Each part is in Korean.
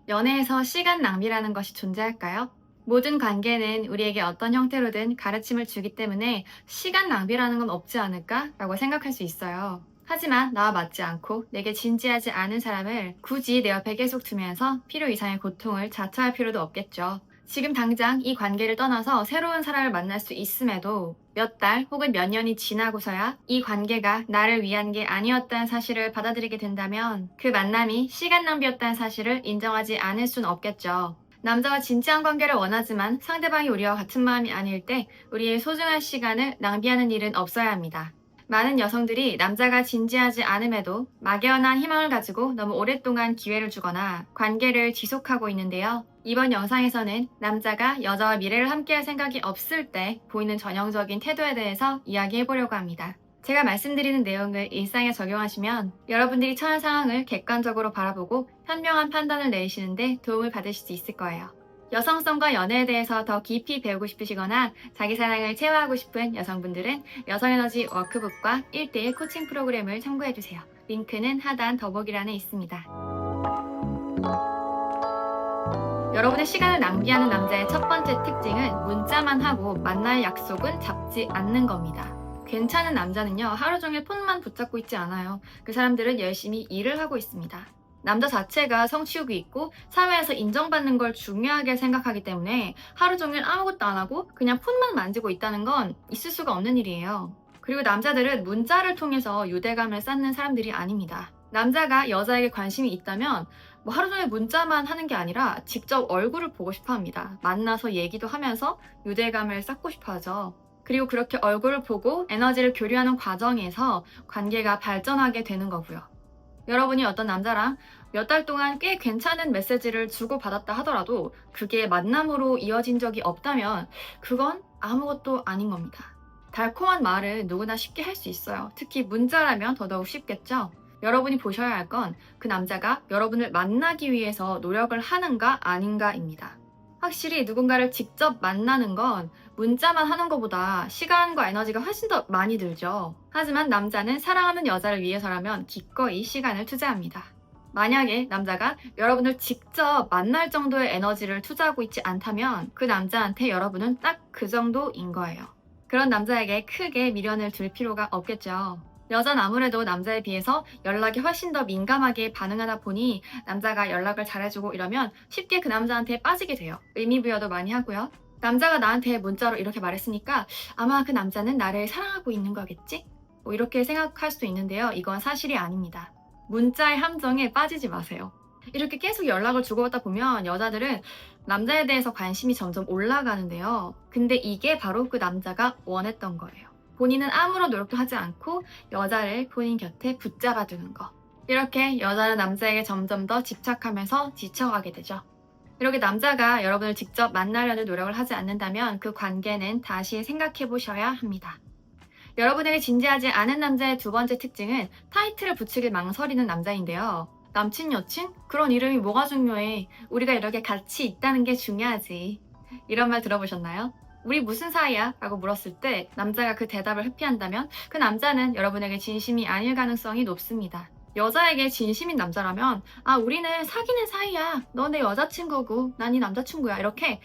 연애에서 시간 낭비라는 것이 존재할까요? 모든 관계는 우리에게 어떤 형태로든 가르침을 주기 때문에 시간 낭비라는 건 없지 않을까라고 생각할 수 있어요. 하지만 나와 맞지 않고 내게 진지하지 않은 사람을 굳이 내 옆에 계속 두면서 필요 이상의 고통을 자처할 필요도 없겠죠. 지금 당장 이 관계를 떠나서 새로운 사람을 만날 수 있음에도 몇 달 혹은 몇 년이 지나고서야 이 관계가 나를 위한 게 아니었다는 사실을 받아들이게 된다면 그 만남이 시간 낭비였다는 사실을 인정하지 않을 수는 없겠죠. 남자가 진지한 관계를 원하지만 상대방이 우리와 같은 마음이 아닐 때 우리의 소중한 시간을 낭비하는 일은 없어야 합니다. 많은 여성들이 남자가 진지하지 않음에도 막연한 희망을 가지고 너무 오랫동안 기회를 주거나 관계를 지속하고 있는데요. 이번 영상에서는 남자가 여자와 미래를 함께할 생각이 없을 때 보이는 전형적인 태도에 대해서 이야기해보려고 합니다. 제가 말씀드리는 내용을 일상에 적용하시면 여러분들이 처한 상황을 객관적으로 바라보고 현명한 판단을 내리시는데 도움을 받으실 수 있을 거예요. 여성성과 연애에 대해서 더 깊이 배우고 싶으시거나 자기 사랑을 체화하고 싶은 여성분들은 여성에너지 워크북과 1대1 코칭 프로그램을 참고해주세요. 링크는 하단 더보기란에 있습니다. 여러분의 시간을 낭비하는 남자의 첫 번째 특징은 문자만 하고 만날 약속은 잡지 않는 겁니다. 괜찮은 남자는요, 하루 종일 폰만 붙잡고 있지 않아요. 그 사람들은 열심히 일을 하고 있습니다. 남자 자체가 성취욕이 있고 사회에서 인정받는 걸 중요하게 생각하기 때문에 하루 종일 아무것도 안 하고 그냥 폰만 만지고 있다는 건 있을 수가 없는 일이에요. 그리고 남자들은 문자를 통해서 유대감을 쌓는 사람들이 아닙니다. 남자가 여자에게 관심이 있다면 하루 종일 문자만 하는 게 아니라 직접 얼굴을 보고 싶어 합니다. 만나서 얘기도 하면서 유대감을 쌓고 싶어 하죠. 그리고 그렇게 얼굴을 보고 에너지를 교류하는 과정에서 관계가 발전하게 되는 거고요. 여러분이 어떤 남자랑 몇 달 동안 꽤 괜찮은 메시지를 주고받았다 하더라도 그게 만남으로 이어진 적이 없다면 그건 아무것도 아닌 겁니다. 달콤한 말은 누구나 쉽게 할 수 있어요. 특히 문자라면 더더욱 쉽겠죠? 여러분이 보셔야 할 건 그 남자가 여러분을 만나기 위해서 노력을 하는가 아닌가입니다. 확실히 누군가를 직접 만나는 건 문자만 하는 것보다 시간과 에너지가 훨씬 더 많이 들죠. 하지만 남자는 사랑하는 여자를 위해서라면 기꺼이 시간을 투자합니다. 만약에 남자가 여러분을 직접 만날 정도의 에너지를 투자하고 있지 않다면 그 남자한테 여러분은 딱 그 정도인 거예요. 그런 남자에게 크게 미련을 둘 필요가 없겠죠. 여자는 아무래도 남자에 비해서 연락이 훨씬 더 민감하게 반응하다 보니 남자가 연락을 잘해주고 이러면 쉽게 그 남자한테 빠지게 돼요. 의미부여도 많이 하고요. 남자가 나한테 문자로 이렇게 말했으니까 아마 그 남자는 나를 사랑하고 있는 거겠지? 이렇게 생각할 수도 있는데요. 이건 사실이 아닙니다. 문자의 함정에 빠지지 마세요. 이렇게 계속 연락을 주고받다 보면 여자들은 남자에 대해서 관심이 점점 올라가는데요. 근데 이게 바로 그 남자가 원했던 거예요. 본인은 아무런 노력도 하지 않고 여자를 본인 곁에 붙잡아두는 거. 이렇게 여자는 남자에게 점점 더 집착하면서 지쳐가게 되죠. 이렇게 남자가 여러분을 직접 만나려는 노력을 하지 않는다면 그 관계는 다시 생각해 보셔야 합니다. 여러분에게 진지하지 않은 남자의 두 번째 특징은 타이틀을 붙이길 망설이는 남자인데요. 남친, 여친? 그런 이름이 뭐가 중요해? 우리가 이렇게 같이 있다는 게 중요하지. 이런 말 들어보셨나요? 우리 무슨 사이야? 라고 물었을 때 남자가 그 대답을 회피한다면 그 남자는 여러분에게 진심이 아닐 가능성이 높습니다. 여자에게 진심인 남자라면 우리는 사귀는 사이야. 너 내 여자친구고 난 네 남자친구야. 이렇게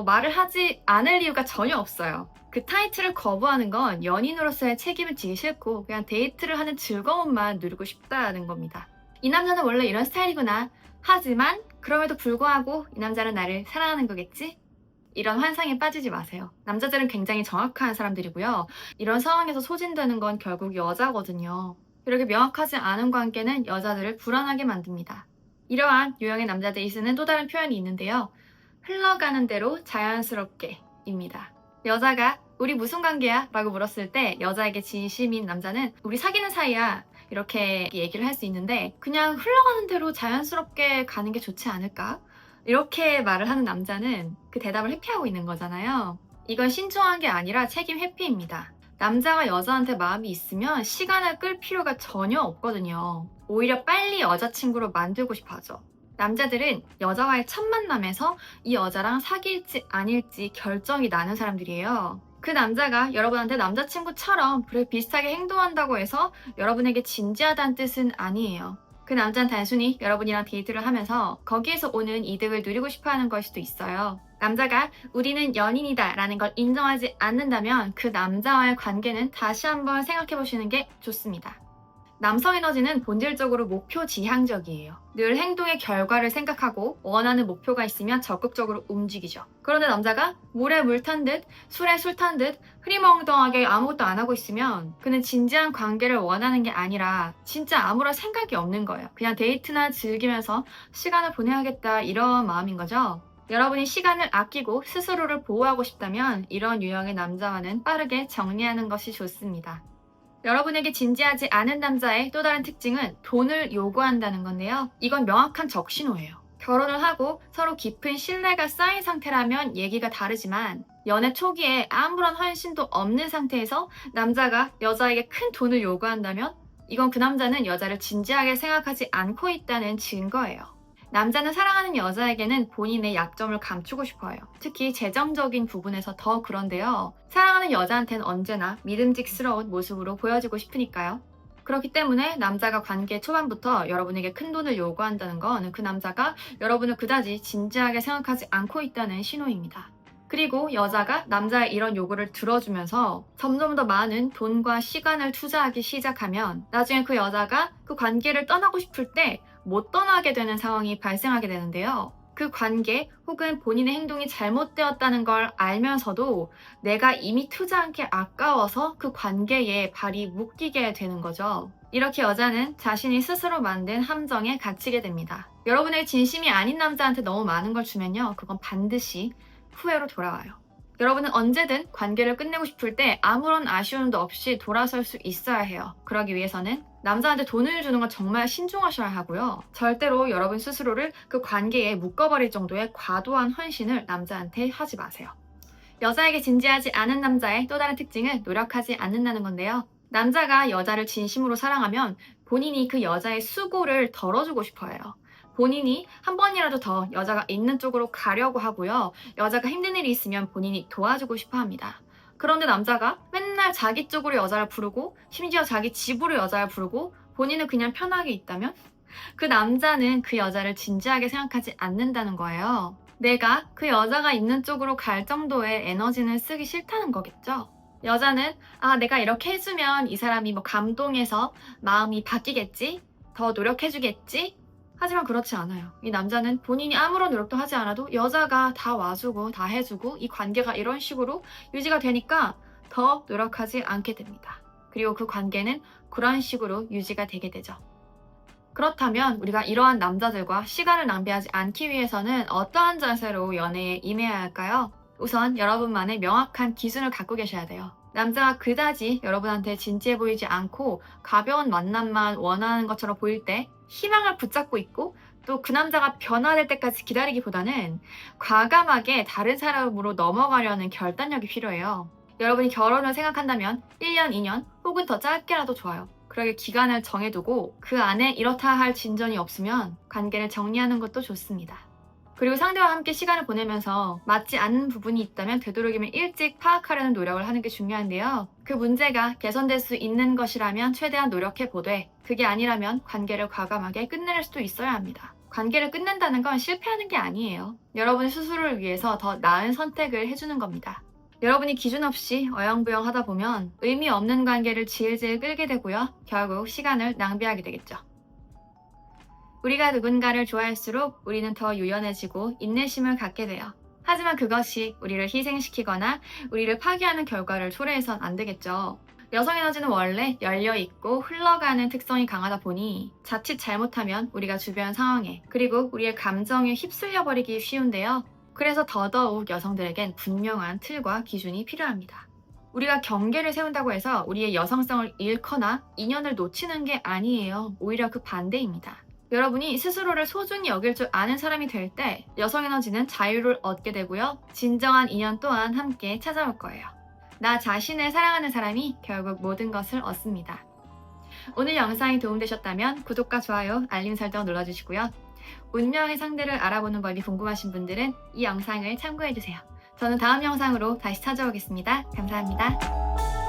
말을 하지 않을 이유가 전혀 없어요. 그 타이틀을 거부하는 건 연인으로서의 책임을 지기 싫고 그냥 데이트를 하는 즐거움만 누리고 싶다는 겁니다. 이 남자는 원래 이런 스타일이구나. 하지만 그럼에도 불구하고 이 남자는 나를 사랑하는 거겠지? 이런 환상에 빠지지 마세요. 남자들은 굉장히 정확한 사람들이고요. 이런 상황에서 소진되는 건 결국 여자거든요. 이렇게 명확하지 않은 관계는 여자들을 불안하게 만듭니다. 이러한 유형의 남자들이 쓰는 또 다른 표현이 있는데요. 흘러가는 대로 자연스럽게 입니다. 여자가 우리 무슨 관계야? 라고 물었을 때 여자에게 진심인 남자는 우리 사귀는 사이야. 이렇게 얘기를 할 수 있는데 그냥 흘러가는 대로 자연스럽게 가는 게 좋지 않을까? 이렇게 말을 하는 남자는 그 대답을 회피하고 있는 거잖아요. 이건 신중한 게 아니라 책임 회피입니다. 남자가 여자한테 마음이 있으면 시간을 끌 필요가 전혀 없거든요. 오히려 빨리 여자친구로 만들고 싶어 하죠. 남자들은 여자와의 첫 만남에서 이 여자랑 사귈지 아닐지 결정이 나는 사람들이에요. 그 남자가 여러분한테 남자친구처럼 그래 비슷하게 행동한다고 해서 여러분에게 진지하다는 뜻은 아니에요. 그 남자는 단순히 여러분이랑 데이트를 하면서 거기에서 오는 이득을 누리고 싶어 하는 걸 수도 있어요. 남자가 우리는 연인이다 라는 걸 인정하지 않는다면 그 남자와의 관계는 다시 한번 생각해 보시는 게 좋습니다. 남성 에너지는 본질적으로 목표 지향적이에요. 늘 행동의 결과를 생각하고 원하는 목표가 있으면 적극적으로 움직이죠. 그런데 남자가 물에 물 탄 듯, 술에 술 탄 듯 흐리멍덩하게 아무것도 안 하고 있으면 그는 진지한 관계를 원하는 게 아니라 진짜 아무런 생각이 없는 거예요. 그냥 데이트나 즐기면서 시간을 보내야겠다 이런 마음인 거죠. 여러분이 시간을 아끼고 스스로를 보호하고 싶다면 이런 유형의 남자와는 빠르게 정리하는 것이 좋습니다. 여러분에게 진지하지 않은 남자의 또 다른 특징은 돈을 요구한다는 건데요. 이건 명확한 적신호예요. 결혼을 하고 서로 깊은 신뢰가 쌓인 상태라면 얘기가 다르지만 연애 초기에 아무런 헌신도 없는 상태에서 남자가 여자에게 큰 돈을 요구한다면 이건 그 남자는 여자를 진지하게 생각하지 않고 있다는 증거예요. 남자는 사랑하는 여자에게는 본인의 약점을 감추고 싶어요. 특히 재정적인 부분에서 더 그런데요. 사랑하는 여자한테는 언제나 믿음직스러운 모습으로 보여지고 싶으니까요. 그렇기 때문에 남자가 관계 초반부터 여러분에게 큰 돈을 요구한다는 건 그 남자가 여러분을 그다지 진지하게 생각하지 않고 있다는 신호입니다. 그리고 여자가 남자의 이런 요구를 들어주면서 점점 더 많은 돈과 시간을 투자하기 시작하면 나중에 그 여자가 그 관계를 떠나고 싶을 때 못 떠나게 되는 상황이 발생하게 되는데요. 그 관계 혹은 본인의 행동이 잘못되었다는 걸 알면서도 내가 이미 투자한 게 아까워서 그 관계에 발이 묶이게 되는 거죠. 이렇게 여자는 자신이 스스로 만든 함정에 갇히게 됩니다. 여러분의 진심이 아닌 남자한테 너무 많은 걸 주면요. 그건 반드시 후회로 돌아와요. 여러분은 언제든 관계를 끝내고 싶을 때 아무런 아쉬움도 없이 돌아설 수 있어야 해요. 그러기 위해서는 남자한테 돈을 주는 건 정말 신중하셔야 하고요. 절대로 여러분 스스로를 그 관계에 묶어버릴 정도의 과도한 헌신을 남자한테 하지 마세요. 여자에게 진지하지 않은 남자의 또 다른 특징은 노력하지 않는다는 건데요. 남자가 여자를 진심으로 사랑하면 본인이 그 여자의 수고를 덜어주고 싶어 해요. 본인이 한 번이라도 더 여자가 있는 쪽으로 가려고 하고요. 여자가 힘든 일이 있으면 본인이 도와주고 싶어 합니다. 그런데 남자가 맨날 자기 쪽으로 여자를 부르고 심지어 자기 집으로 여자를 부르고 본인은 그냥 편하게 있다면 그 남자는 그 여자를 진지하게 생각하지 않는다는 거예요. 내가 그 여자가 있는 쪽으로 갈 정도의 에너지는 쓰기 싫다는 거겠죠. 여자는 내가 이렇게 해주면 이 사람이 감동해서 마음이 바뀌겠지? 더 노력해주겠지? 하지만 그렇지 않아요. 이 남자는 본인이 아무런 노력도 하지 않아도 여자가 다 와주고 다 해주고 이 관계가 이런 식으로 유지가 되니까 더 노력하지 않게 됩니다. 그리고 그 관계는 그런 식으로 유지가 되게 되죠. 그렇다면 우리가 이러한 남자들과 시간을 낭비하지 않기 위해서는 어떠한 자세로 연애에 임해야 할까요? 우선 여러분만의 명확한 기준을 갖고 계셔야 돼요. 남자가 그다지 여러분한테 진지해 보이지 않고 가벼운 만남만 원하는 것처럼 보일 때 희망을 붙잡고 있고 또 그 남자가 변화될 때까지 기다리기보다는 과감하게 다른 사람으로 넘어가려는 결단력이 필요해요. 여러분이 결혼을 생각한다면 1년, 2년 혹은 더 짧게라도 좋아요. 그러게 기간을 정해두고 그 안에 이렇다 할 진전이 없으면 관계를 정리하는 것도 좋습니다. 그리고 상대와 함께 시간을 보내면서 맞지 않는 부분이 있다면 되도록이면 일찍 파악하려는 노력을 하는 게 중요한데요. 그 문제가 개선될 수 있는 것이라면 최대한 노력해보되 그게 아니라면 관계를 과감하게 끝낼 수도 있어야 합니다. 관계를 끝낸다는 건 실패하는 게 아니에요. 여러분 스스로를 위해서 더 나은 선택을 해주는 겁니다. 여러분이 기준 없이 어영부영 하다 보면 의미 없는 관계를 질질 끌게 되고요. 결국 시간을 낭비하게 되겠죠. 우리가 누군가를 좋아할수록 우리는 더 유연해지고 인내심을 갖게 돼요. 하지만 그것이 우리를 희생시키거나 우리를 파괴하는 결과를 초래해선 안 되겠죠. 여성 에너지는 원래 열려있고 흘러가는 특성이 강하다 보니 자칫 잘못하면 우리가 주변 상황에 그리고 우리의 감정에 휩쓸려 버리기 쉬운데요. 그래서 더더욱 여성들에겐 분명한 틀과 기준이 필요합니다. 우리가 경계를 세운다고 해서 우리의 여성성을 잃거나 인연을 놓치는 게 아니에요. 오히려 그 반대입니다. 여러분이 스스로를 소중히 여길 줄 아는 사람이 될 때 여성 에너지는 자유를 얻게 되고요. 진정한 인연 또한 함께 찾아올 거예요. 나 자신을 사랑하는 사람이 결국 모든 것을 얻습니다. 오늘 영상이 도움되셨다면 구독과 좋아요, 알림 설정 눌러주시고요. 운명의 상대를 알아보는 법이 궁금하신 분들은 이 영상을 참고해주세요. 저는 다음 영상으로 다시 찾아오겠습니다. 감사합니다.